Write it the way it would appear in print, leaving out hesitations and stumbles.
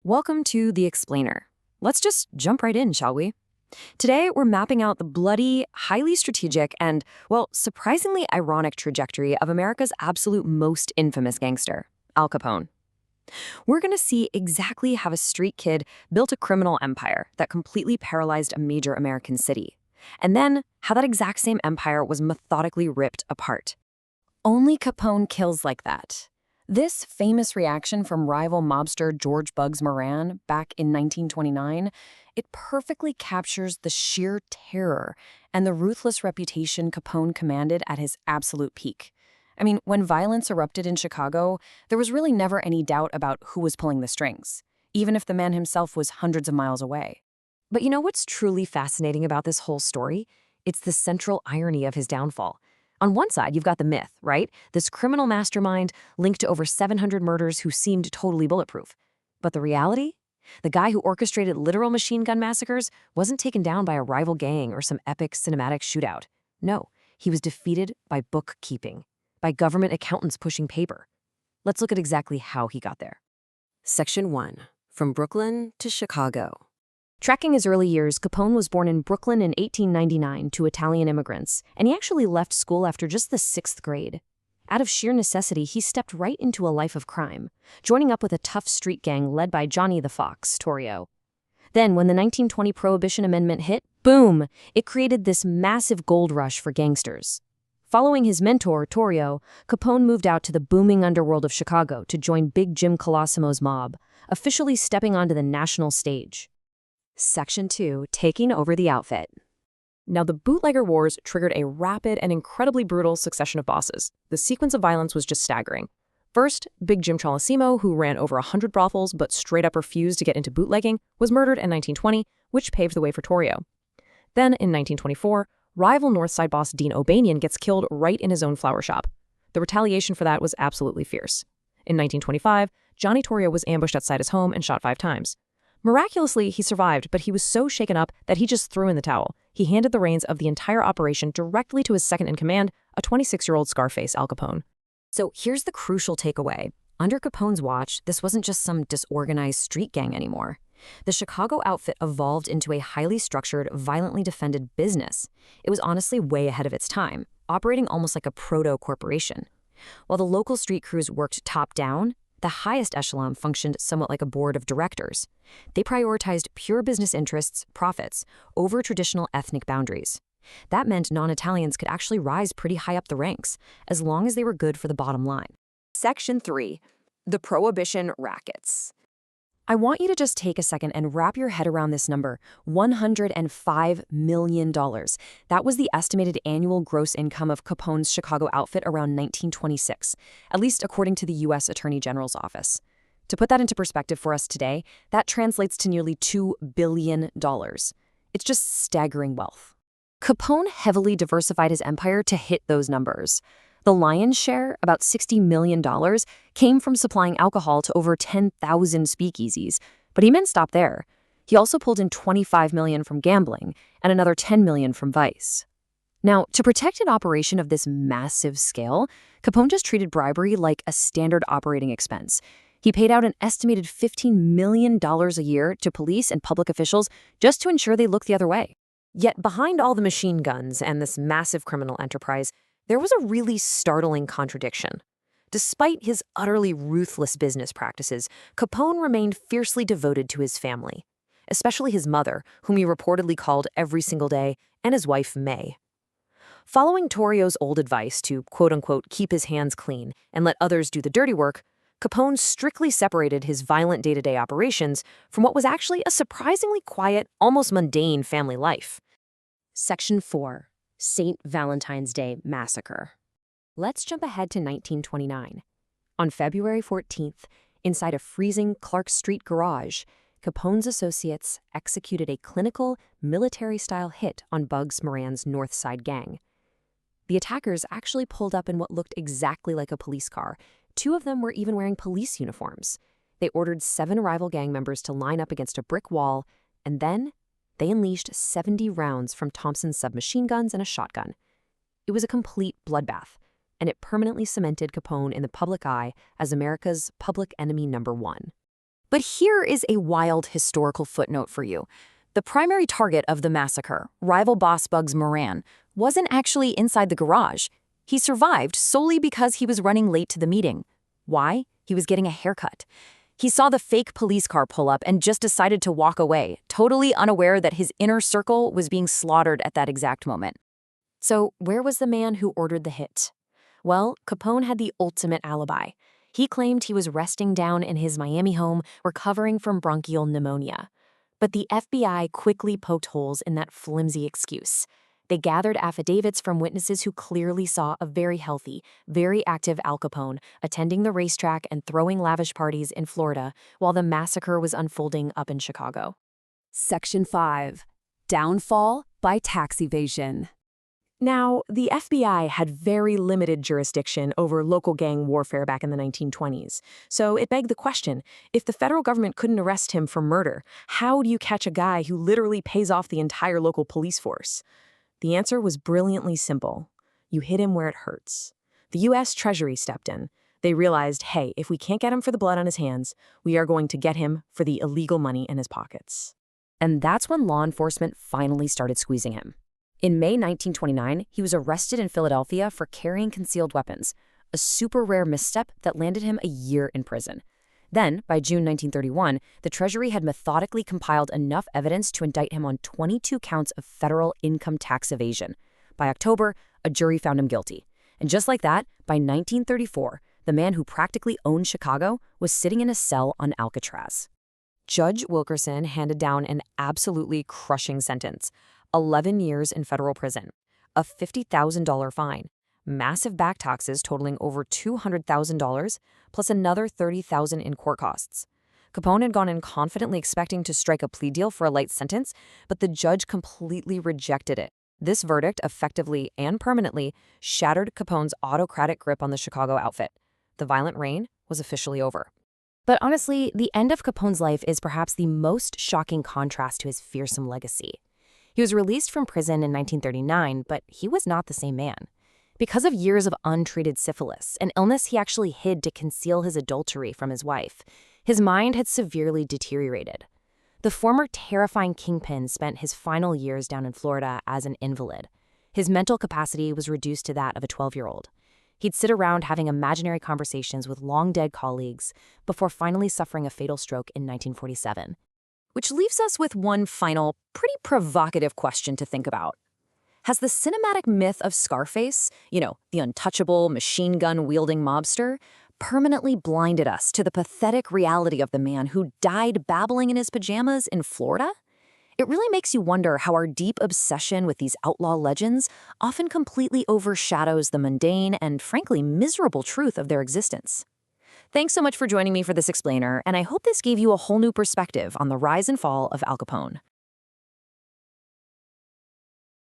Welcome to The Explainer. Let's just jump right in, shall we? Today, we're mapping out the bloody, highly strategic, and, well, surprisingly ironic trajectory of America's absolute most infamous gangster, Al Capone. We're going to see exactly how a street kid built a criminal empire that completely paralyzed a major American city, and then how that exact same empire was methodically ripped apart. Only Capone kills like that. This famous reaction from rival mobster George Bugs Moran back in 1929, it perfectly captures the sheer terror and the ruthless reputation Capone commanded at his absolute peak. I mean, when violence erupted in Chicago, there was really never any doubt about who was pulling the strings, even if the man himself was hundreds of miles away. But you know what's truly fascinating about this whole story? It's the central irony of his downfall. On one side, you've got the myth, right? This criminal mastermind linked to over 700 murders who seemed totally bulletproof. But the reality? The guy who orchestrated literal machine gun massacres wasn't taken down by a rival gang or some epic cinematic shootout. No, he was defeated by bookkeeping, by government accountants pushing paper. Let's look at exactly how he got there. Section 1. From Brooklyn to Chicago. Tracking his early years, Capone was born in Brooklyn in 1899 to Italian immigrants, and he actually left school after just the 6th grade. Out of sheer necessity, he stepped right into a life of crime, joining up with a tough street gang led by Johnny the Fox Torrio. Then, when the 1920 Prohibition Amendment hit, boom! It created this massive gold rush for gangsters. Following his mentor, Torrio, Capone moved out to the booming underworld of Chicago to join Big Jim Colosimo's mob, officially stepping onto the national stage. Section 2. Taking over the outfit. Now, the bootlegger wars triggered a rapid and incredibly brutal succession of bosses. The sequence of violence was just staggering. First, Big Jim Colosimo, who ran over 100 brothels but straight up refused to get into bootlegging, was murdered in 1920, which paved the way for Torrio. Then, in 1924, rival Northside boss Dean O'Banion gets killed right in his own flower shop. The retaliation for that was absolutely fierce. In 1925, Johnny Torrio was ambushed outside his home and shot 5 times. Miraculously, he survived, but he was so shaken up that he just threw in the towel. He handed the reins of the entire operation directly to his second-in-command, a 26-year-old Scarface, Al Capone. So here's the crucial takeaway. Under Capone's watch, this wasn't just some disorganized street gang anymore. The Chicago outfit evolved into a highly structured, violently defended business. It was honestly way ahead of its time, operating almost like a proto-corporation. While the local street crews worked top-down, the highest echelon functioned somewhat like a board of directors. They prioritized pure business interests, profits, over traditional ethnic boundaries. That meant non-Italians could actually rise pretty high up the ranks, as long as they were good for the bottom line. Section 3. The Prohibition Rackets. I want you to just take a second and wrap your head around this number, $105 million. That was the estimated annual gross income of Capone's Chicago outfit around 1926, at least according to the U.S. Attorney General's office. To put that into perspective for us today, that translates to nearly $2 billion. It's just staggering wealth. Capone heavily diversified his empire to hit those numbers. The lion's share, about $60 million, came from supplying alcohol to over 10,000 speakeasies, but he didn't stop there. He also pulled in $25 million from gambling and another $10 million from vice. Now, to protect an operation of this massive scale, Capone just treated bribery like a standard operating expense. He paid out an estimated $15 million a year to police and public officials just to ensure they looked the other way. Yet behind all the machine guns and this massive criminal enterprise, there was a really startling contradiction. Despite his utterly ruthless business practices, Capone remained fiercely devoted to his family, especially his mother, whom he reportedly called every single day, and his wife, May. Following Torrio's old advice to, quote-unquote, keep his hands clean and let others do the dirty work, Capone strictly separated his violent day-to-day operations from what was actually a surprisingly quiet, almost mundane family life. Section 4. St. Valentine's Day Massacre. Let's jump ahead to 1929. On February 14th, inside a freezing Clark Street garage, Capone's associates executed a clinical, military-style hit on Bugs Moran's North Side gang. The attackers actually pulled up in what looked exactly like a police car. 2 of them were even wearing police uniforms. They ordered 7 rival gang members to line up against a brick wall, and then they unleashed 70 rounds from Thompson's submachine guns and a shotgun. It was a complete bloodbath, and it permanently cemented Capone in the public eye as America's public enemy #1. But here is a wild historical footnote for you. The primary target of the massacre, rival boss Bugs Moran, wasn't actually inside the garage. He survived solely because he was running late to the meeting. Why? He was getting a haircut. He saw the fake police car pull up and just decided to walk away, totally unaware that his inner circle was being slaughtered at that exact moment. So, where was the man who ordered the hit? Well, Capone had the ultimate alibi. He claimed he was resting down in his Miami home, recovering from bronchial pneumonia. But the FBI quickly poked holes in that flimsy excuse. They gathered affidavits from witnesses who clearly saw a very healthy, very active Al Capone attending the racetrack and throwing lavish parties in Florida while the massacre was unfolding up in Chicago. Section 5. Downfall by tax evasion. Now, the FBI had very limited jurisdiction over local gang warfare back in the 1920s. So it begged the question, if the federal government couldn't arrest him for murder, how do you catch a guy who literally pays off the entire local police force? The answer was brilliantly simple. You hit him where it hurts. The U.S. Treasury stepped in. They realized, hey, if we can't get him for the blood on his hands, we are going to get him for the illegal money in his pockets. And that's when law enforcement finally started squeezing him. In May 1929, he was arrested in Philadelphia for carrying concealed weapons, a super rare misstep that landed him a year in prison. Then, by June 1931, the Treasury had methodically compiled enough evidence to indict him on 22 counts of federal income tax evasion. By October, a jury found him guilty. And just like that, by 1934, the man who practically owned Chicago was sitting in a cell on Alcatraz. Judge Wilkerson handed down an absolutely crushing sentence: 11 years in federal prison, a $50,000 fine, massive back taxes totaling over $200,000, plus another $30,000 in court costs. Capone had gone in confidently expecting to strike a plea deal for a light sentence, but the judge completely rejected it. This verdict effectively and permanently shattered Capone's autocratic grip on the Chicago outfit. The violent reign was officially over. But honestly, the end of Capone's life is perhaps the most shocking contrast to his fearsome legacy. He was released from prison in 1939, but he was not the same man. Because of years of untreated syphilis, an illness he actually hid to conceal his adultery from his wife, his mind had severely deteriorated. The former terrifying kingpin spent his final years down in Florida as an invalid. His mental capacity was reduced to that of a 12-year-old. He'd sit around having imaginary conversations with long-dead colleagues before finally suffering a fatal stroke in 1947. Which leaves us with one final, pretty provocative question to think about. Has the cinematic myth of Scarface, the untouchable, machine gun-wielding mobster, permanently blinded us to the pathetic reality of the man who died babbling in his pajamas in Florida? It really makes you wonder how our deep obsession with these outlaw legends often completely overshadows the mundane and, frankly, miserable truth of their existence. Thanks so much for joining me for this explainer, and I hope this gave you a whole new perspective on the rise and fall of Al Capone.